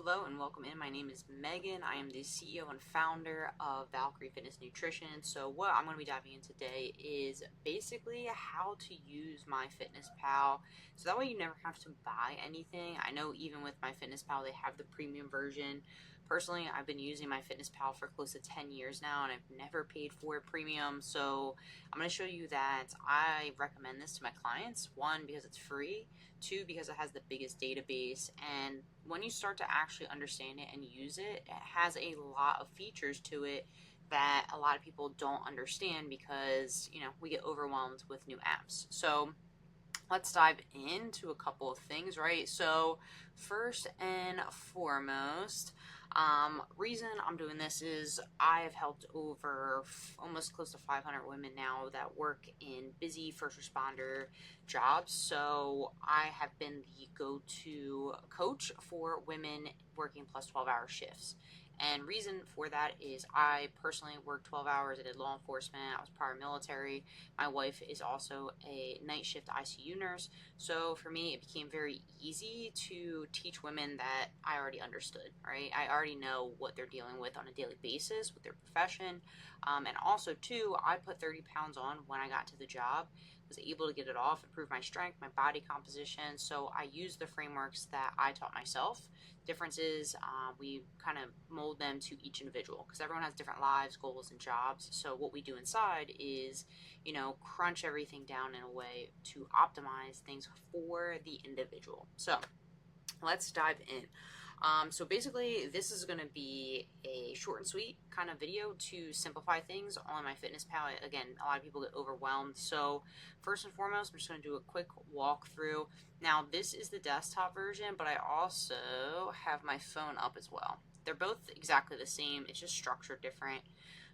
Hello and welcome in. My name is Megan. I am the CEO and founder of Valkyrie Fitness Nutrition. So what I'm going to be diving in today is basically how to use MyFitnessPal. So that way you never have to buy anything. I know even with MyFitnessPal they have the premium version. Personally, I've been using MyFitnessPal for close to 10 years now and I've never paid for a premium. So I'm going to show you that I recommend this to my clients. One, because it's free. Two, because it has the biggest database, and when you start to actually understand it and use it, it has a lot of features to it that a lot of people don't understand because, we get overwhelmed with new apps. So let's dive into a couple of things, right? So first and foremost, reason I'm doing this is I have helped over almost close to 500 women now that work in busy first responder jobs. So I have been the go-to coach for women working plus 12-hour shifts. And reason for that is I personally worked 12 hours. I did law enforcement. I was prior military. My wife is also a night shift ICU nurse. So for me, it became very easy to teach women that I already understood, right? I already know what they're dealing with on a daily basis with their profession. And also, too, I put 30 pounds on when I got to the job, was able to get it off, improve my strength, my body composition. So I used the frameworks that I taught myself. Difference is we kind of mold them to each individual because everyone has different lives, goals, and jobs. So what we do inside is, crunch everything down in a way to optimize things for the individual. So let's dive in. So basically, this is going to be a short and sweet kind of video to simplify things on MyFitnessPal. Again, a lot of people get overwhelmed. So first and foremost, I'm just going to do a quick walkthrough. Now, this is the desktop version, but I also have my phone up as well. They're both exactly the same. It's just structured different.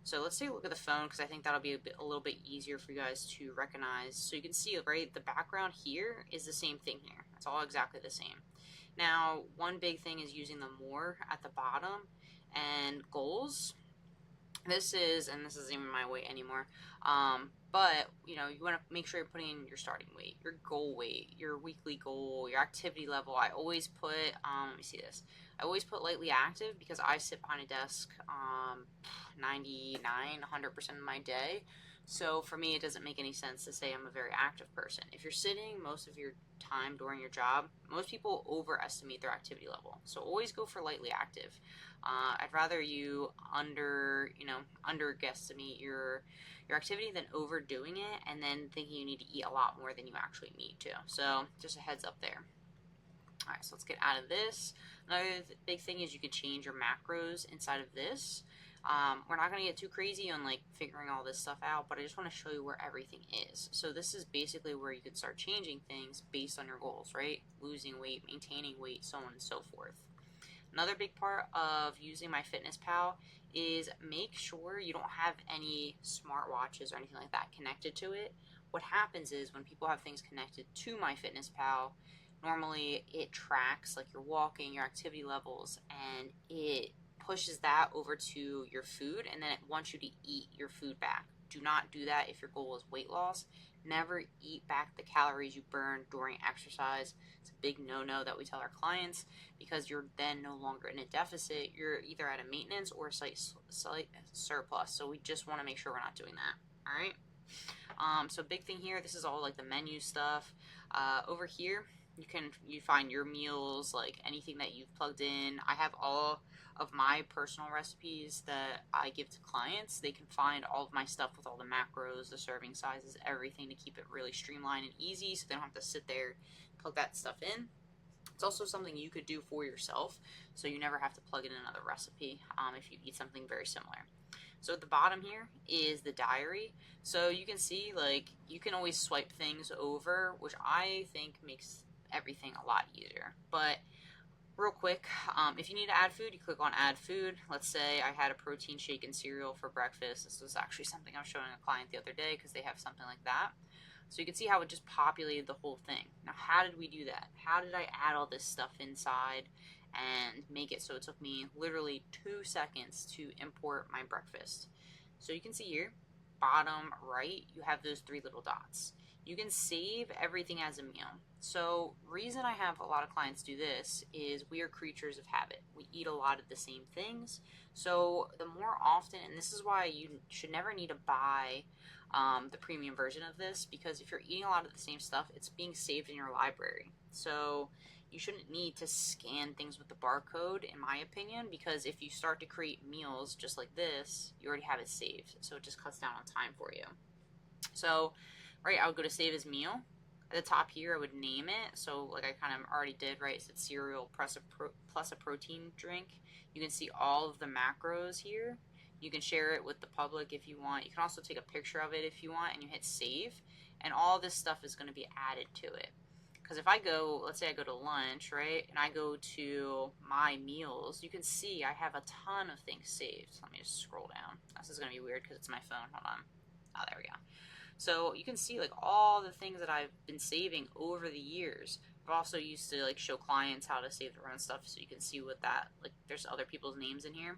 So let's take a look at the phone because I think that'll be a little bit easier for you guys to recognize. So you can see, right, the background here is the same thing here. It's all exactly the same. Now, one big thing is using the more at the bottom and goals. This isn't even my weight anymore. But, you want to make sure you're putting in your starting weight, your goal weight, your weekly goal, your activity level. I always put, let me see this. I always put lightly active because I sit behind a desk 99, 100% of my day. So for me, it doesn't make any sense to say I'm a very active person. If you're sitting most of your time during your job, most people overestimate their activity level. So always go for lightly active. I'd rather you underestimate your activity than overdoing it and then thinking you need to eat a lot more than you actually need to. So just a heads up there. All right, so let's get out of this. Another big thing is you can change your macros inside of this. We're not going to get too crazy on figuring all this stuff out, but I just want to show you where everything is. So this is basically where you can start changing things based on your goals, right? Losing weight, maintaining weight, so on and so forth. Another big part of using MyFitnessPal is make sure you don't have any smartwatches or anything like that connected to it. What happens is when people have things connected to MyFitnessPal, normally it tracks your walking, your activity levels, and it pushes that over to your food, and then it wants you to eat your food back. Do not do that if your goal is weight loss. Never eat back the calories you burn during exercise. It's a big no-no that we tell our clients because you're then no longer in a deficit. You're either at a maintenance or a slight surplus. So we just want to make sure we're not doing that. All right. So big thing here. This is all the menu stuff. Over here, you find your meals, anything that you've plugged in. I have all of my personal recipes that I give to clients. They can find all of my stuff with all the macros, the serving sizes, everything to keep it really streamlined and easy so they don't have to sit there and plug that stuff in. It's also something you could do for yourself so you never have to plug in another recipe if you eat something very similar. So at the bottom here is the diary. So you can see you can always swipe things over, which I think makes everything a lot easier. But real quick, if you need to add food, you click on add food. Let's say I had a protein shake and cereal for breakfast. This was actually something I was showing a client the other day because they have something like that. So you can see how it just populated the whole thing. Now, how did we do that? How did I add all this stuff inside and make it so it took me literally 2 seconds to import my breakfast? So you can see here, bottom right, you have those 3 little dots. you can save everything as a meal. So reason I have a lot of clients do this is we are creatures of habit. We eat a lot of the same things. So the more often, and this is why you should never need to buy the premium version of this, because if you're eating a lot of the same stuff, it's being saved in your library. So you shouldn't need to scan things with the barcode, in my opinion, because if you start to create meals just like this, you already have it saved. So it just cuts down on time for you. So, right, I would go to save as meal. At the top here, I would name it. So, like I kind of already did, right? It said cereal plus a protein drink. You can see all of the macros here. You can share it with the public if you want. You can also take a picture of it if you want, and you hit save. And all this stuff is going to be added to it. Because if I go, let's say I go to lunch, right, and I go to my meals, you can see I have a ton of things saved. Let me just scroll down. This is going to be weird because it's my phone. Hold on. Oh, there we go. So you can see like all the things that I've been saving over the years. I've also used to like show clients how to save their own stuff, so you can see what that, like, there's other people's names in here.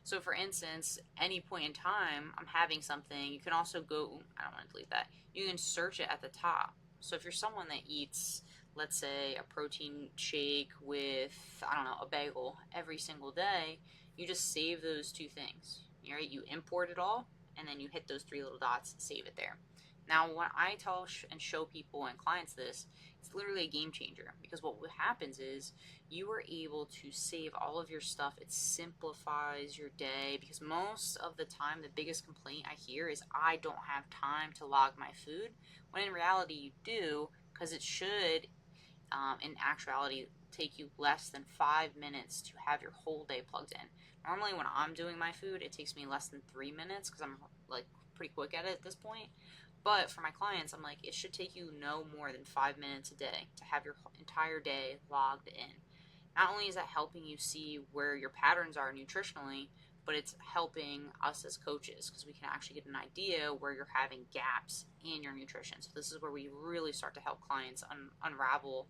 So for instance, any point in time I'm having something, you can also go, I don't want to delete that, you can search it at the top. So if you're someone that eats, let's say, a protein shake with, I don't know, a bagel every single day, you just save those two things. Right? You import it all, and then you hit those three little dots, save it there. Now, when I tell and show people and clients this, it's literally a game changer, because what happens is you are able to save all of your stuff. It simplifies your day, because most of the time the biggest complaint I hear is I don't have time to log my food, when in reality you do, because it should, in actuality, take you less than 5 minutes to have your whole day plugged in. Normally when I'm doing my food, it takes me less than 3 minutes, because I'm like pretty quick at it at this point. But for my clients, I'm like, it should take you no more than 5 minutes a day to have your entire day logged in. Not only is that helping you see where your patterns are nutritionally, but it's helping us as coaches, because we can actually get an idea where you're having gaps in your nutrition. So this is where we really start to help clients unravel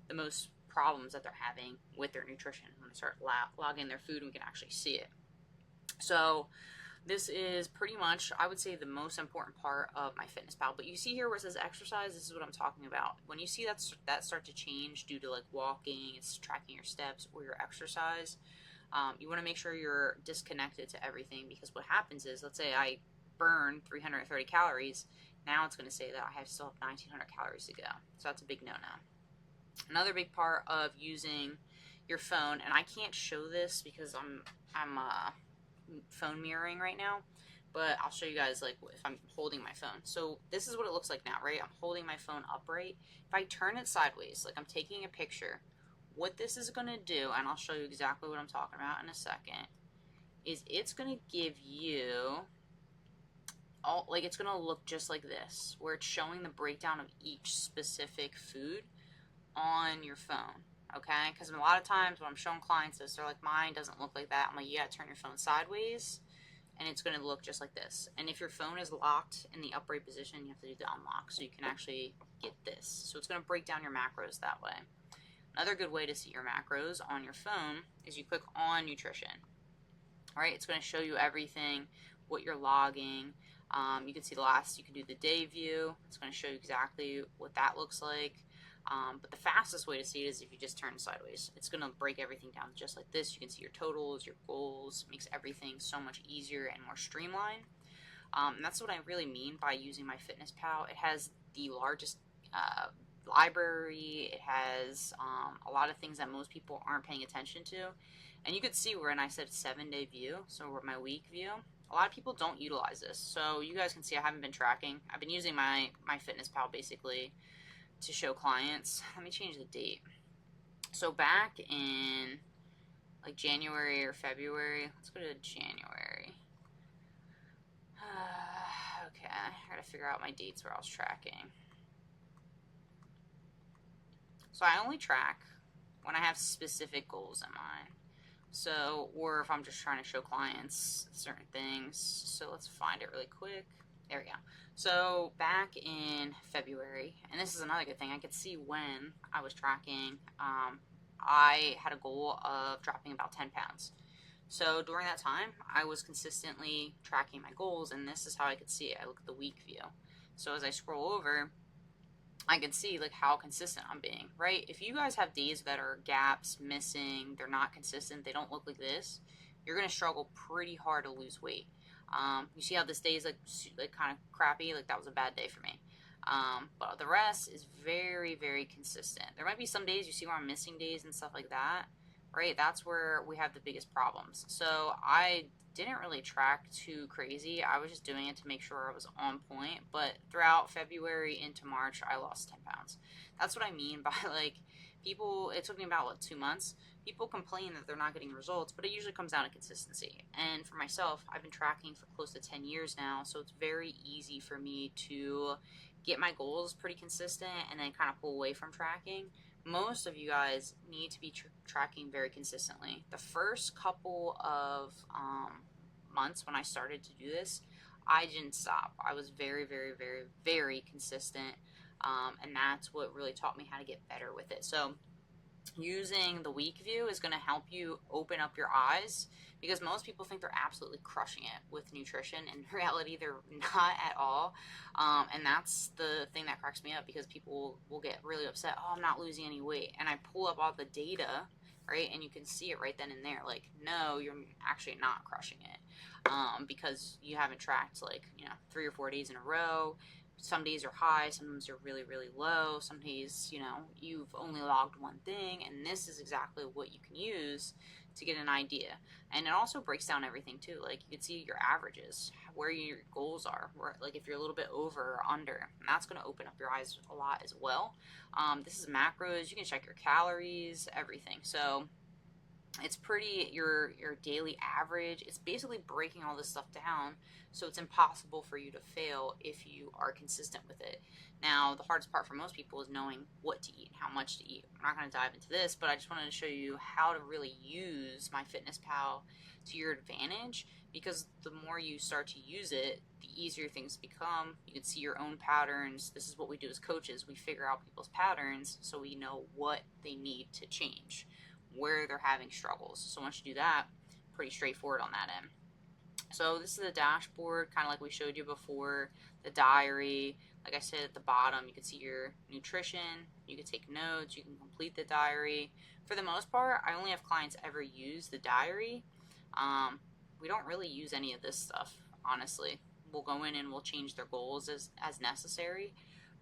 the most problems that they're having with their nutrition. When they start logging their food, and we can actually see it. So this is pretty much, I would say, the most important part of MyFitnessPal. But you see here where it says exercise, this is what I'm talking about. When you see that start to change due to like walking, it's tracking your steps, or your exercise, you want to make sure you're disconnected to everything, because what happens is, let's say I burn 330 calories, now it's going to say that I still have 1900 calories to go. So that's a big no-no. Another big part of using your phone, and I can't show this because I'm phone mirroring right now, but I'll show you guys like if I'm holding my phone. So this is what it looks like now, right? I'm holding my phone upright. If I turn it sideways, like I'm taking a picture, what this is going to do, and I'll show you exactly what I'm talking about in a second, is it's going to give you all, like, it's going to look just like this, where it's showing the breakdown of each specific food on your phone. Okay, because a lot of times when I'm showing clients this, they're like, mine doesn't look like that. I'm like, you gotta turn your phone sideways, and it's going to look just like this. And if your phone is locked in the upright position, you have to do the unlock, so you can actually get this. So it's going to break down your macros that way. Another good way to see your macros on your phone is you click on nutrition. All right, it's going to show you everything, what you're logging. You can see the last, you can do the day view. It's going to show you exactly what that looks like. But the fastest way to see it is if you just turn sideways. It's going to break everything down just like this. You can see your totals, your goals. It makes everything so much easier and more streamlined. And that's what I really mean by using MyFitnessPal. It has the largest library. It has a lot of things that most people aren't paying attention to. And you could see when I said 7-day view, so my week view, a lot of people don't utilize this. So you guys can see I haven't been tracking. I've been using MyFitnessPal basically to show clients. Let me change the date. So back in like January or February, let's go to January. Okay, I gotta figure out my dates where I was tracking. So I only track when I have specific goals in mind. So, or if I'm just trying to show clients certain things. So let's find it really quick. There we go. So back in February, and this is another good thing, I could see when I was tracking. I had a goal of dropping about 10 pounds. So during that time, I was consistently tracking my goals, and this is how I could see it. I look at the week view. So as I scroll over, I can see like how consistent I'm being, right? If you guys have days that are gaps, missing, they're not consistent, they don't look like this, you're gonna struggle pretty hard to lose weight. You see how this day is like kind of crappy, like that was a bad day for me. But the rest is very, very consistent. There might be some days you see where I'm missing days and stuff like that, right? That's where we have the biggest problems. So I didn't really track too crazy. I was just doing it to make sure I was on point. But throughout February into March, I lost 10 pounds. That's what I mean by like people, it took me about what, 2 months. People complain that they're not getting results, but it usually comes down to consistency. And for myself, I've been tracking for close to 10 years now, so it's very easy for me to get my goals pretty consistent and then kind of pull away from tracking. Most of you guys need to be tracking very consistently. The first couple of months when I started to do this, I didn't stop. I was very, very, very, very consistent, and that's what really taught me how to get better with it. So using the week view is going to help you open up your eyes, because most people think they're absolutely crushing it with nutrition, and in reality they're not at all. And that's the thing that cracks me up, because people will get really upset. Oh, I'm not losing any weight, and I pull up all the data, right, and you can see it right then and there, like, no, you're actually not crushing it, because you haven't tracked like 3 or 4 days in a row. Some days are high, sometimes you're really, really low. Some days, you've only logged one thing, and this is exactly what you can use to get an idea. And it also breaks down everything too. Like, you can see your averages, where your goals are, where, like, if you're a little bit over or under, and that's going to open up your eyes a lot as well. This is macros. You can check your calories, everything. So it's pretty, your daily average. It's basically breaking all this stuff down, so it's impossible for you to fail if you are consistent with it. Now, the hardest part for most people is knowing what to eat and how much to eat. I'm not going to dive into this, but I just wanted to show you how to really use MyFitnessPal to your advantage, because the more you start to use it, the easier things become. You can see your own patterns. This is what we do as coaches. We figure out people's patterns so we know what they need to change, where they're having struggles. So once you do that, pretty straightforward on that end. So this is the dashboard, kind of like we showed you before, the diary. Like I said, at the bottom, you can see your nutrition. You can take notes. You can complete the diary. For the most part, I only have clients ever use the diary. We don't really use any of this stuff, honestly. We'll go in and we'll change their goals as necessary.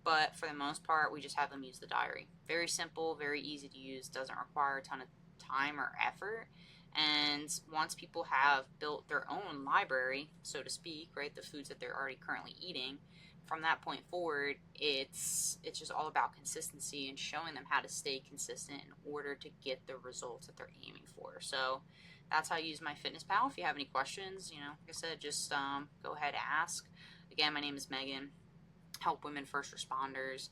But for the most part, we just have them use the diary. Very simple, very easy to use, doesn't require a ton of time or effort. And once people have built their own library, so to speak, right, the foods that they're already currently eating, from that point forward, it's just all about consistency and showing them how to stay consistent in order to get the results that they're aiming for. So that's how I use MyFitnessPal. If you have any questions, like I said, just go ahead and ask. Again, my name is Megan. Help women first responders.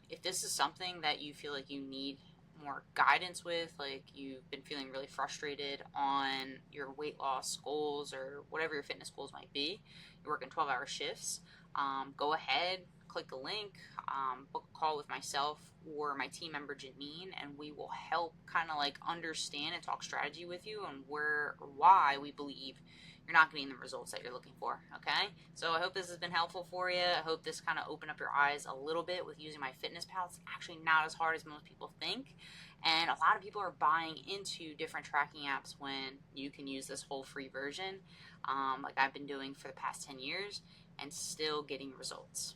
If this is something that you feel like you need more guidance with, like you've been feeling really frustrated on your weight loss goals or whatever your fitness goals might be, you're working 12-hour shifts, go ahead, click the link, book a call with myself or my team member Janine, and we will help kind of like understand and talk strategy with you and why we believe you're not getting the results that you're looking for. Okay, so I hope this has been helpful for you. I hope this kind of opened up your eyes a little bit with using MyFitnessPal. It's actually not as hard as most people think, and a lot of people are buying into different tracking apps when you can use this whole free version, like I've been doing for the past 10 years and still getting results.